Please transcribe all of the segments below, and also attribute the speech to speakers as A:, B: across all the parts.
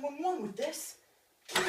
A: 911 with this. I'll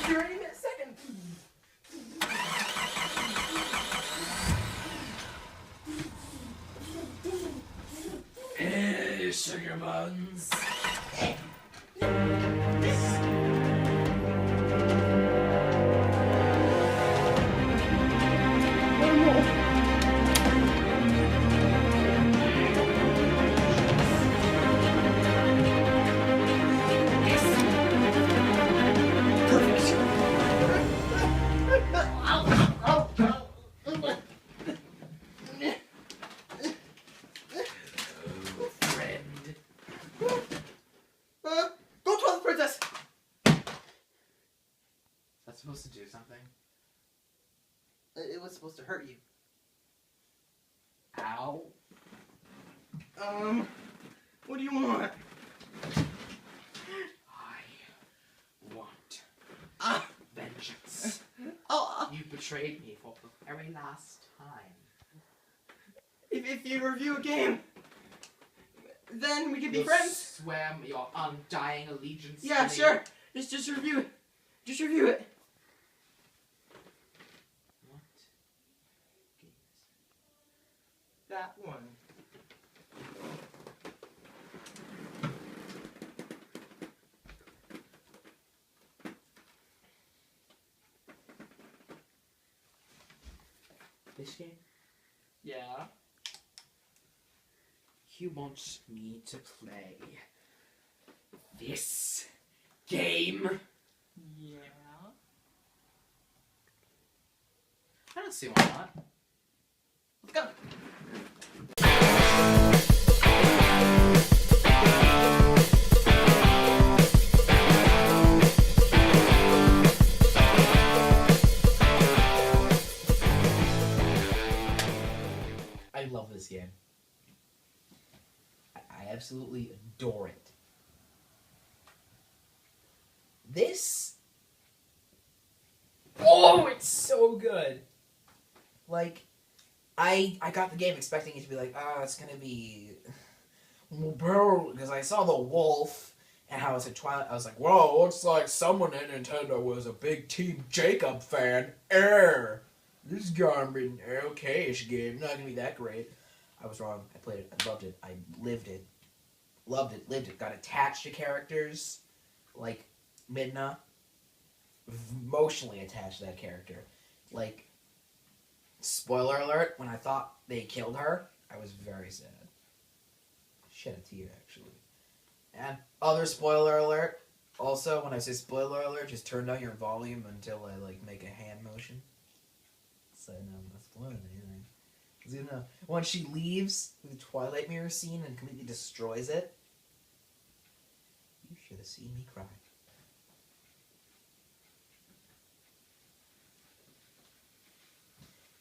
A: be ready in a second.
B: Hey, sugar buns.
A: Go tell the princess.
B: That's supposed to do something.
A: It was supposed to hurt you.
B: Ow.
A: What do you want?
B: I want
A: Ah.
B: vengeance.
A: Oh.
B: You betrayed me for the very last time.
A: If you review a game, then we can be
B: You'll
A: friends.
B: swear your undying allegiance
A: Yeah,
B: to me.
A: sure. Just review it. Just review it.
B: What game is it?
A: That one.
B: This game?
A: Yeah.
B: You want me to play this game?
A: Yeah.
B: I don't see why not.
A: Let's go.
B: I love this game. I absolutely adore it. This... Oh, it's so good! Like, I got the game expecting it to be like, it's gonna be... Because I saw the wolf and how it's a Twilight. I was like, whoa, looks like someone at Nintendo was a big Team Jacob fan. This is gonna be an okay-ish game. Not gonna be that great. I was wrong. I played it. I loved it. I lived it. Loved it. Lived it. Got attached to characters like Midna. Emotionally attached to that character. Like, spoiler alert, when I thought they killed her, I was very sad. Shed a tear, actually. And other spoiler alert. Also, when I say spoiler alert, just turn down your volume until I, like, make a hand motion. So, no, I'm not spoiling anything. Because, you know, when she leaves the Twilight mirror scene and completely destroys it, you should have seen me cry.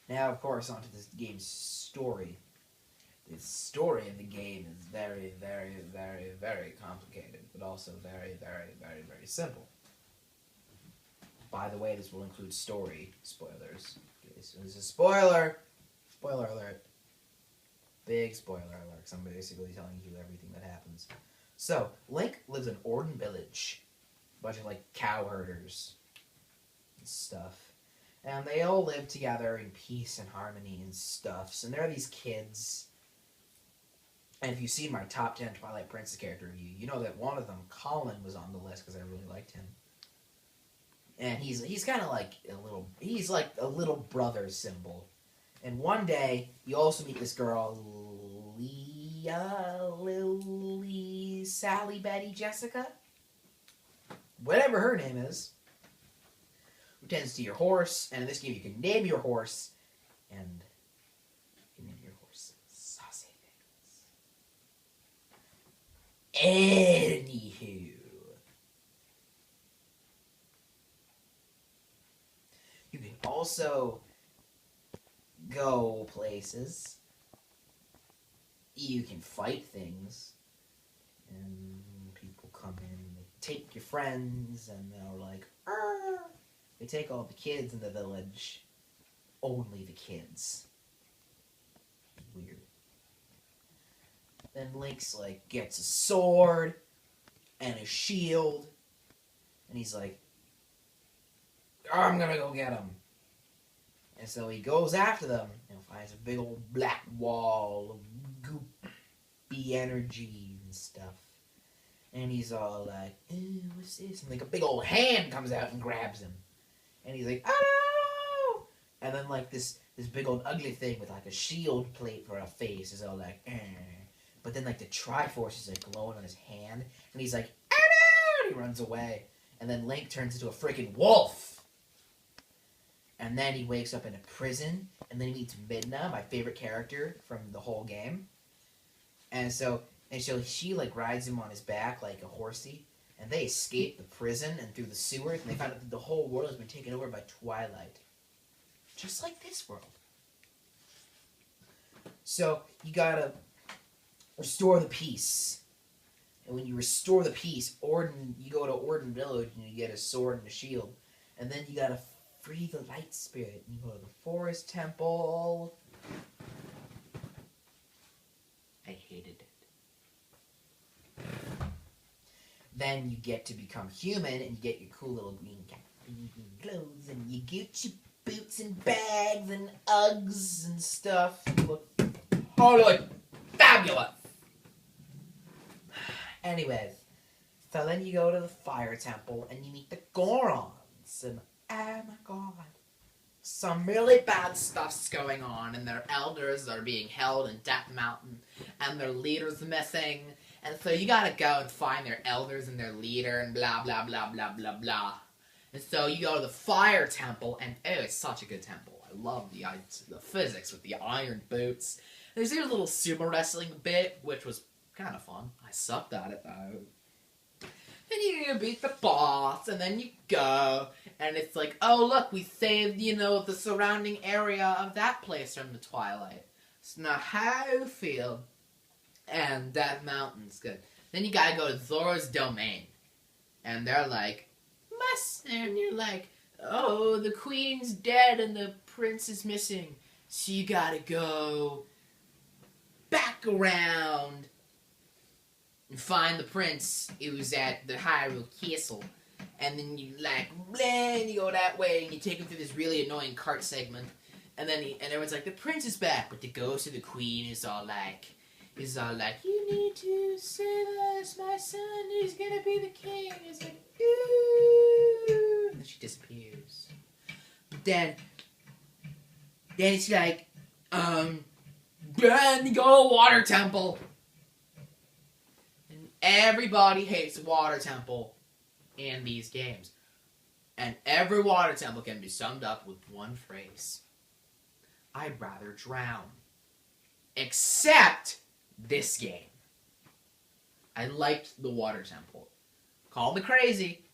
B: Now, of course, onto this game's story. The story of the game is very, very, very, very complicated, but also very, very, very, very simple. By the way, this will include story spoilers. Okay, so this is a spoiler! Spoiler alert. Big spoiler alert. So I'm basically telling you everything that happens. So, Link lives in Orden Village. A bunch of, like, cow herders and stuff. And they all live together in peace and harmony and stuff. And there are these kids. And if you've seen my top 10 Twilight Princess character review, you know that one of them, Colin, was on the list because I really liked him. And he's kind of like he's like a little brother symbol. And one day, you also meet this girl, Leah, Lily, Sally, Betty, Jessica? Whatever her name is. Who tends to your horse, and in this game you can name your horse, and you can name your horse saucy things. Anywho. You can also go places. You can fight things. And people come in and they take your friends and they're like, Arr! They take all the kids in the village. Only the kids. Then Link's like gets a sword and a shield, and he's like, I'm gonna go get him. And so he goes after them and finds a big old black wall of goopy energy and stuff. And he's all like, what's this? And like a big old hand comes out and grabs him. And he's like, oh! And then like this big old ugly thing with like a shield plate for a face is all like, eh. But then like the Triforce is like glowing on his hand. And he's like, oh! And he runs away. And then Link turns into a freaking wolf. And then he wakes up in a prison. And then he meets Midna, my favorite character from the whole game. And so she like rides him on his back like a horsey, and they escape the prison and through the sewers, and they find out that the whole world has been taken over by Twilight. Just like this world. So you gotta restore the peace. And when you restore the peace, you go to Orden Village and you get a sword and a shield. And then you gotta free the light spirit. And you go to the forest temple. I hated it. Then you get to become human and you get your cool little green clothes and you get your boots and bags and Uggs and stuff. You look totally fabulous. Anyways, so then you go to the fire temple and you meet the Gorons and oh my god, some really bad stuff's going on and their elders are being held in Death Mountain and their leader's missing. And so you gotta go and find their elders and their leader and blah, blah, blah, blah, blah, blah. And so you go to the fire temple, and oh, it's such a good temple. I love the physics with the iron boots. There's a little sumo wrestling bit, which was kind of fun. I sucked at it, though. Then you beat the boss, and then you go, and it's like, oh, look, we saved, the surrounding area of that place from the Twilight. So now how do you feel? And that mountain's good. Then you gotta go to Zora's domain. And they're like, and you're like, oh, the queen's dead and the prince is missing. So you gotta go back around and find the prince who's at the Hyrule Castle. And then you and you go that way and you take him through this really annoying cart segment. And then everyone's like, the prince is back. But the ghost of the queen is all like, you need to save us, my son is gonna be the king. It's like, ooh. And then she disappears. Then it's like, then go to Water Temple. And everybody hates Water Temple in these games. And every Water Temple can be summed up with one phrase. I'd rather drown. Except this game. I liked the Water Temple. Call me crazy.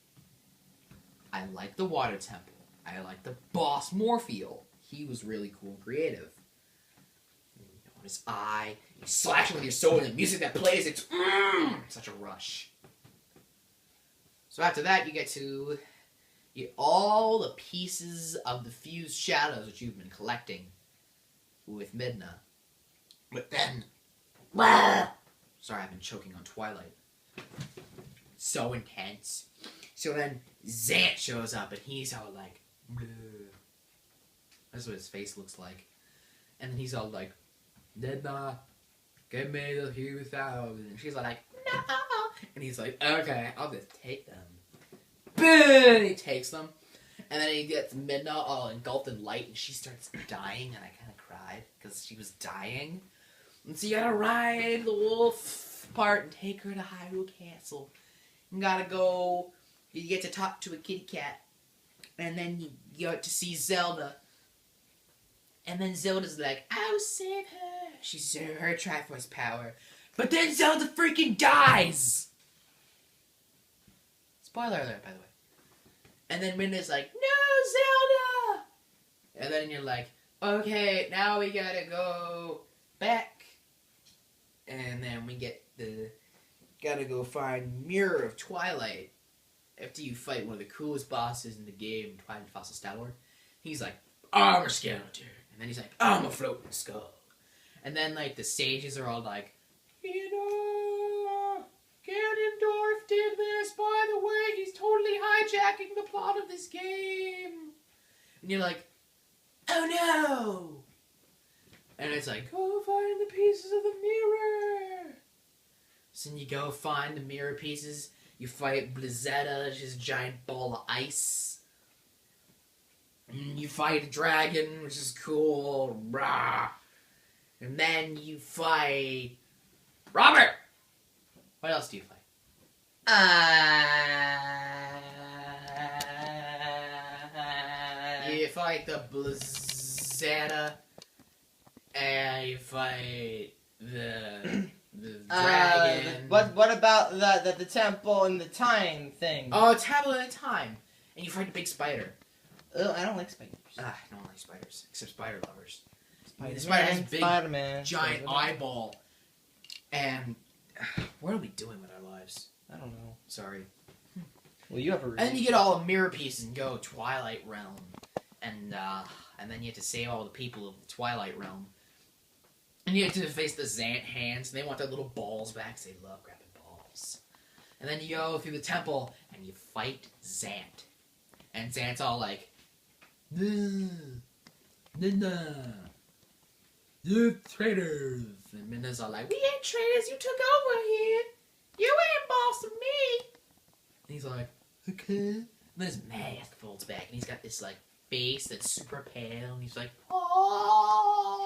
B: I liked the Water Temple. I liked the boss Morpheal. He was really cool and creative. On his eye, you slash him with your sword, and the music that plays, it's such a rush. So after that, you get all the pieces of the fused shadows that you've been collecting with Midna. But then, sorry, I've been choking on Twilight. So intense. So then Zant shows up and he's all like, bleh. That's what his face looks like. And then he's all like, Midna, give me the few thousand. And she's all like, no. And he's like, okay, I'll just take them. Boom! He takes them. And then he gets Midna all engulfed in light and she starts dying. And I kind of cried because she was dying. And so you gotta ride the wolf part and take her to Hyrule Castle. You gotta go, you get to talk to a kitty cat. And then you get to see Zelda. And then Zelda's like, I'll save her. She's her Triforce power. But then Zelda freaking dies! Spoiler alert, by the way. And then Midna's like, no, Zelda! And then you're like, okay, now we gotta go back. And then we gotta go find Mirror of Twilight. After you fight one of the coolest bosses in the game, Twilight Fossil Stellar. He's like, I'm a skeleton. And then he's like, I'm a floating skull. And then, the sages are all like, Ganondorf did this, by the way. He's totally hijacking the plot of this game. And you're like, oh no! And it's like, go find the pieces of the mirror. So then you go find the mirror pieces. You fight Blizzetta, which is a giant ball of ice. And you fight a dragon, which is cool. Rah. And then you fight Robert! What else do you fight? You fight the Blizzetta, and you fight the dragon.
A: What about the temple and the time thing?
B: Oh, Temple in Time. And you fight a big spider.
A: Ugh, I don't like spiders.
B: I don't like spiders, except spider lovers.
A: Spider-Man,
B: The spider has a big,
A: Spider-Man,
B: giant
A: Spider-Man.
B: eyeball. And what are we doing with our lives?
A: I don't know.
B: Sorry.
A: Well, you have a reason.
B: And then you get all the mirror pieces and go Twilight Realm. And then you have to save all the people of the Twilight Realm. And you have to face the Zant hands, and they want their little balls back, because they love grabbing balls. And then you go through the temple, and you fight Zant. And Zant's all like, nah, you're traitors. And Minna's all like, we ain't traitors, you took over here. You ain't bossing me. And he's like, okay. And then his mask folds back, and he's got this, like, face that's super pale, and he's like, oh.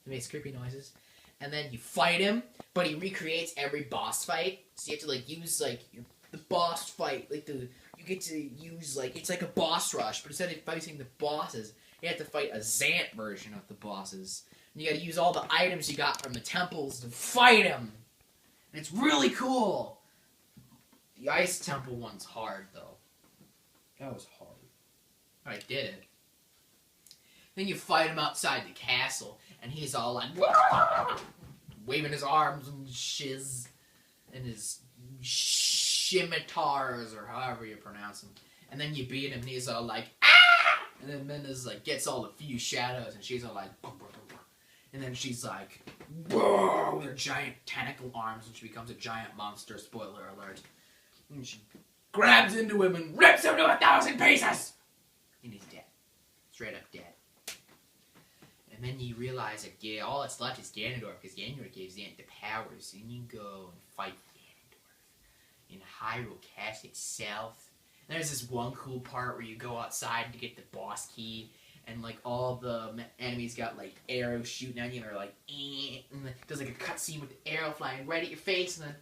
B: He makes creepy noises. And then you fight him, but he recreates every boss fight. So you have to, like, use, like, the boss fight, like, you get to use, like, it's like a boss rush, but instead of fighting the bosses, you have to fight a Zant version of the bosses. And you gotta use all the items you got from the temples to fight him. And it's really cool. The Ice Temple one's hard, though.
A: That was hard.
B: I did it. Then you fight him outside the castle, and he's all like, waving his arms and shiz, and his scimitars, or however you pronounce them. And then you beat him, and he's all like, ah! And then Minna's like, gets all the few shadows, and she's all like, "Bum, bum, bum, bum." And then she's like, whoa, with her giant tentacle arms, and she becomes a giant monster, spoiler alert. And she grabs into him and rips him to 1,000 pieces! And he's dead. Straight up dead. And then you realize that, yeah, all that's left is Ganondorf, because Ganondorf gives Zant the powers, and you go and fight Ganondorf in Hyrule Castle itself. And there's this one cool part where you go outside to get the boss key, and, like, all the enemies got, like, arrows shooting at you, and they're like, eh, and then there's, like, a cutscene with the arrow flying right at your face, and then,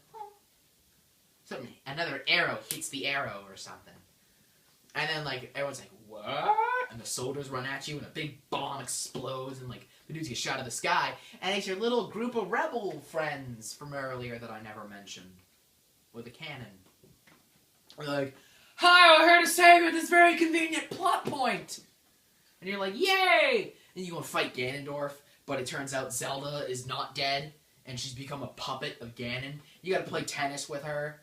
B: something, another arrow hits the arrow or something. And then, like, everyone's like, what? And the soldiers run at you, and a big bomb explodes, and, like, the dudes get shot out of the sky. And it's your little group of rebel friends from earlier that I never mentioned. With a cannon. They're like, hi, we're here to save you at this very convenient plot point! And you're like, yay! And you go and fight Ganondorf, but it turns out Zelda is not dead, and she's become a puppet of Ganon. You gotta play tennis with her,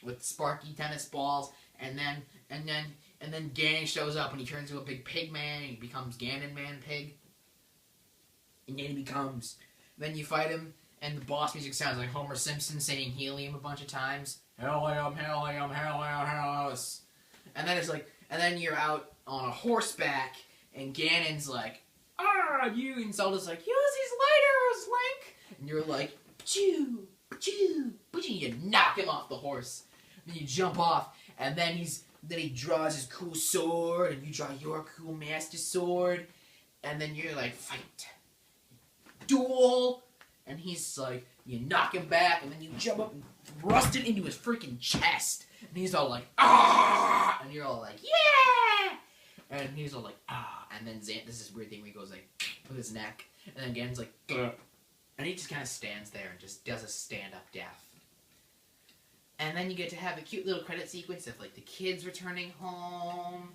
B: with sparky tennis balls, and then Ganon shows up, and he turns into a big pig man, and he becomes Ganon Man Pig. And then you fight him, and the boss music sounds like Homer Simpson saying helium a bunch of times. Helium, helium, helium, helium. And then it's like, and then you're out on a horseback, and Ganon's like, you, and Zelda's like, use these light arrows, Link! And you're like, choo, choo, choo, you knock him off the horse. Then you jump off, and then he draws his cool sword, and you draw your cool master sword, and then you're like, fight, duel, and he's like, you knock him back, and then you jump up and thrust it into his freaking chest, and he's all like, ah, and you're all like, yeah, and he's all like, ah, and then Zant does this weird thing where he goes like, with his neck, and then Ganon's like, grr, and he just kind of stands there and just does a stand-up death. And then you get to have a cute little credit sequence of, like, the kids returning home,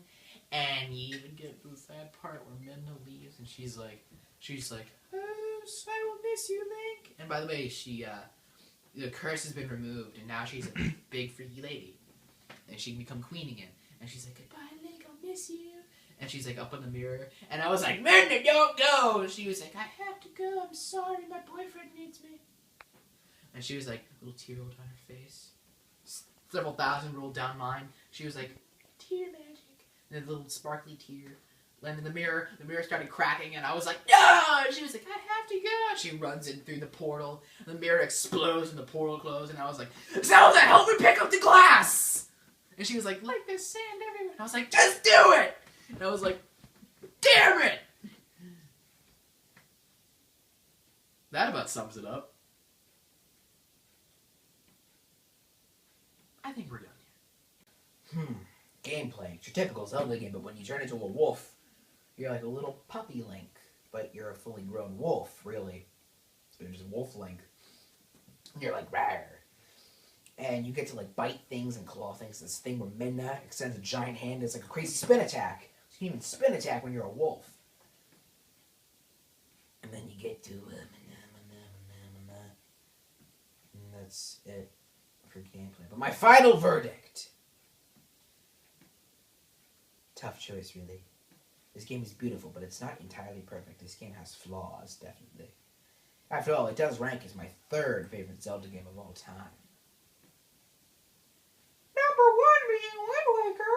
B: and you even get to the sad part where Midna leaves, and she's like, oh, I will miss you, Link. And by the way, the curse has been removed, and now she's a big freaky lady, and she can become queen again. And she's like, goodbye, Link, I'll miss you. And she's like up in the mirror, and I was like, Midna, don't go. And she was like, I have to go. I'm sorry, my boyfriend needs me. And she was like, a little tear rolled down her face. Several thousand rolled down mine. She was like, tear magic. And a little sparkly tear landed in the mirror. The mirror started cracking, and I was like, no! And she was like, I have to go. She runs in through the portal. And the mirror explodes, and the portal closed. And I was like, Zelda, help me pick up the glass! And she was like there's sand everywhere. And I was like, just do it! And I was like, damn it! That about sums it up. I think we're done here. Gameplay. It's your typical Zelda game, but when you turn into a wolf, you're like a little puppy Link, but you're a fully grown wolf, really. So you're just a wolf Link. You're like, rawr. And you get to like bite things and claw things. This thing where Midna extends a giant hand. It's like a crazy spin attack. So you can even spin attack when you're a wolf. And then you get to... and that's it for gameplay. But my final verdict. Tough choice, really. This game is beautiful, but it's not entirely perfect. This game has flaws, definitely. After all, it does rank as my third favorite Zelda game of all time. Number 1 being Wind Waker.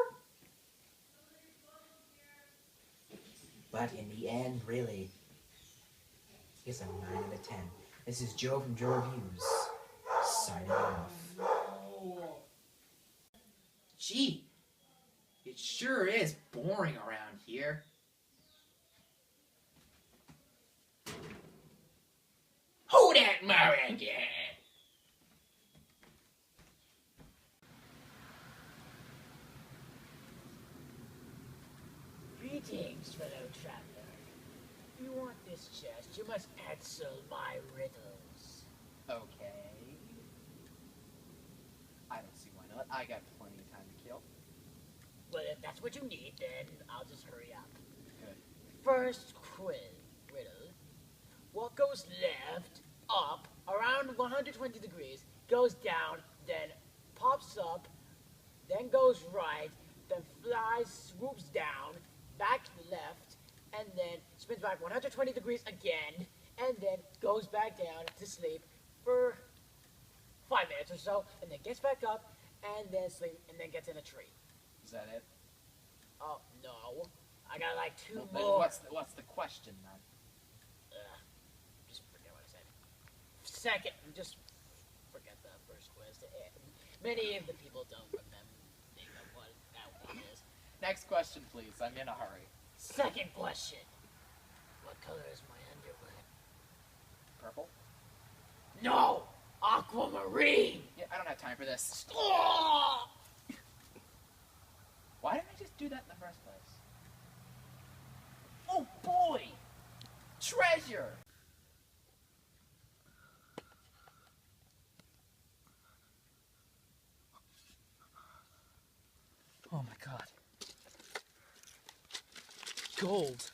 B: But in the end, really, it's a 9 out of 10. This is Joe from JoeReviews, signing off. Gee, it sure is boring around here. Who that Mario again?
C: Greetings, fellow traveler. If you want this chest, you must answer my riddles.
D: Okay. I don't see why not. I got plenty of time to kill.
C: Well, if that's what you need, then I'll just hurry up.
D: Good.
C: First riddle. What goes left, up, around 120 degrees, goes down, then pops up, then goes right, then flies, swoops down, back to the left, and then spins back 120 degrees again, and then goes back down to sleep for 5 minutes or so, and then gets back up, and then sleep, and then gets in a tree.
D: Is that it?
C: Oh, no. I got like 2
D: Well,
C: more.
D: what's the question then?
C: Just forget what I said. Second, just forget the first quiz. Many of the people don't remember what that one is.
D: Next question, please. I'm in a hurry.
C: Second question. What color is my underwear?
D: Purple?
C: No! Aquamarine!
D: Yeah, I don't have time for this.
C: Oh!
D: Why didn't I just do that in the first place? Oh boy! Treasure! Oh my god. Gold.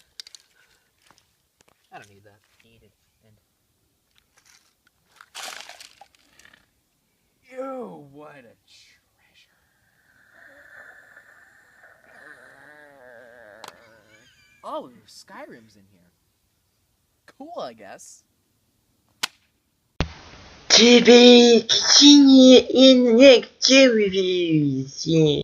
D: I don't need that. Need it. And ew, what a treasure. Oh, Skyrim's in here. Cool, I guess.
E: To be continued in next JoeReviews. Yeah.